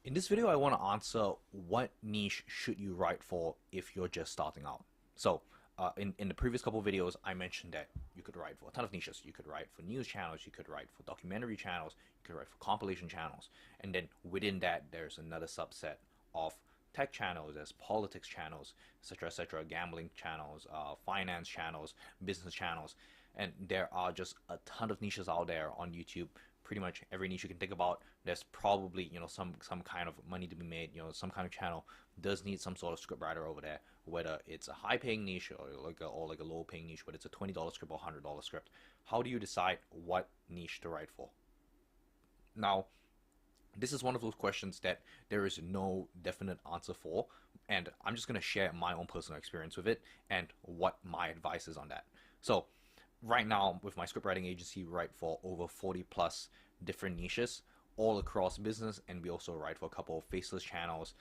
In this video, I want to answer what niche should you write for if you're just starting out. So, in the previous couple of videos, I mentioned that you could write for a ton of niches. You could write for news channels, you could write for documentary channels, you could write for compilation channels. And then within that, there's another subset of tech channels, there's politics channels, etc., gambling channels, finance channels, business channels. And there are just a ton of niches out there on YouTube. Pretty much every niche you can think about, there's probably some kind of money to be made. Some kind of channel does need some sort of scriptwriter over there, whether it's a high-paying niche or like a low-paying niche, whether it's a $20 script or $100 script. How do you decide what niche to write for? Now, this is one of those questions that there is no definite answer for, and I'm just going to share my own personal experience with it and what my advice is on that. So right now with my scriptwriting agency, we write for over 40 plus different niches all across business, and we also write for a couple of faceless channels,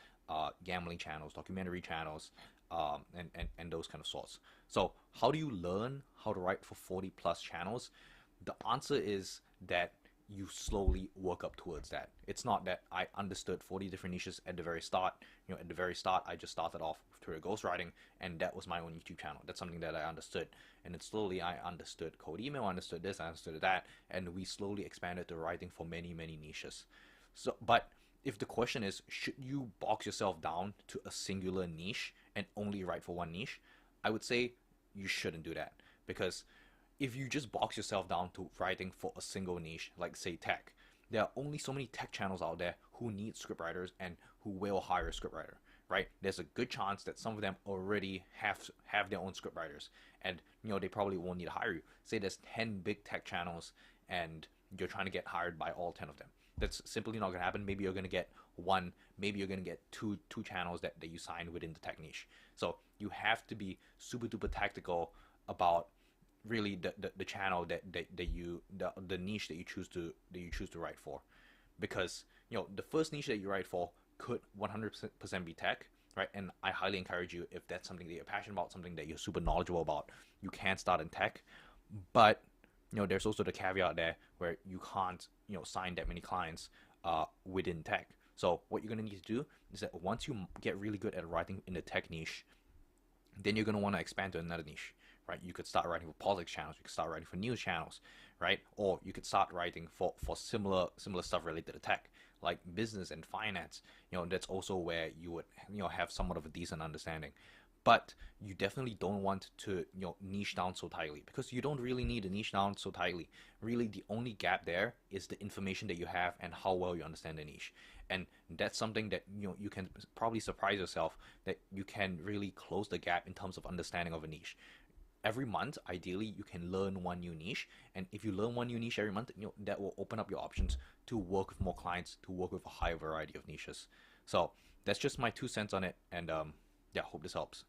gambling channels, documentary channels, and those kind of sorts. So how do you learn how to write for 40 plus channels? The answer is that you slowly work up towards that. It's not that I understood 40 different niches at the very start. At the very start, I just started off with Twitter ghostwriting, and that was my own YouTube channel. That's something that I understood. And then slowly I understood cold email, I understood this, I understood that, and we slowly expanded to writing for many, many niches. So, but if the question is, should you box yourself down to a singular niche and only write for one niche? I would say you shouldn't do that, because if you just box yourself down to writing for a single niche, like say tech, there are only so many tech channels out there who need scriptwriters and who will hire a scriptwriter, right? There's a good chance that some of them already have their own scriptwriters, and they probably won't need to hire you. Say there's 10 big tech channels and you're trying to get hired by all 10 of them. That's simply not going to happen. Maybe you're going to get one, maybe you're going to get two channels that you sign within the tech niche. So you have to be super duper tactical about really the channel the niche that you choose to write for, because the first niche that you write for could 100% be tech, right? And I highly encourage you, if that's something that you're passionate about, something that you're super knowledgeable about, you can start in tech. But there's also the caveat there where you can't sign that many clients within tech. So what you're going to need to do is that once you get really good at writing in the tech niche, then you're going to want to expand to another niche, right? You could start writing for politics channels, you could start writing for news channels, right? Or you could start writing for similar stuff related to tech, like business and finance. That's also where you would have somewhat of a decent understanding. But you definitely don't want to niche down so tightly, because you don't really need to niche down so tightly. Really, the only gap there is the information that you have and how well you understand the niche. And that's something that you can probably surprise yourself that you can really close the gap in terms of understanding of a niche. Every month, ideally, you can learn one new niche, and if you learn one new niche every month, that will open up your options to work with more clients, to work with a higher variety of niches. So that's just my 2 cents on it, and yeah, hope this helps.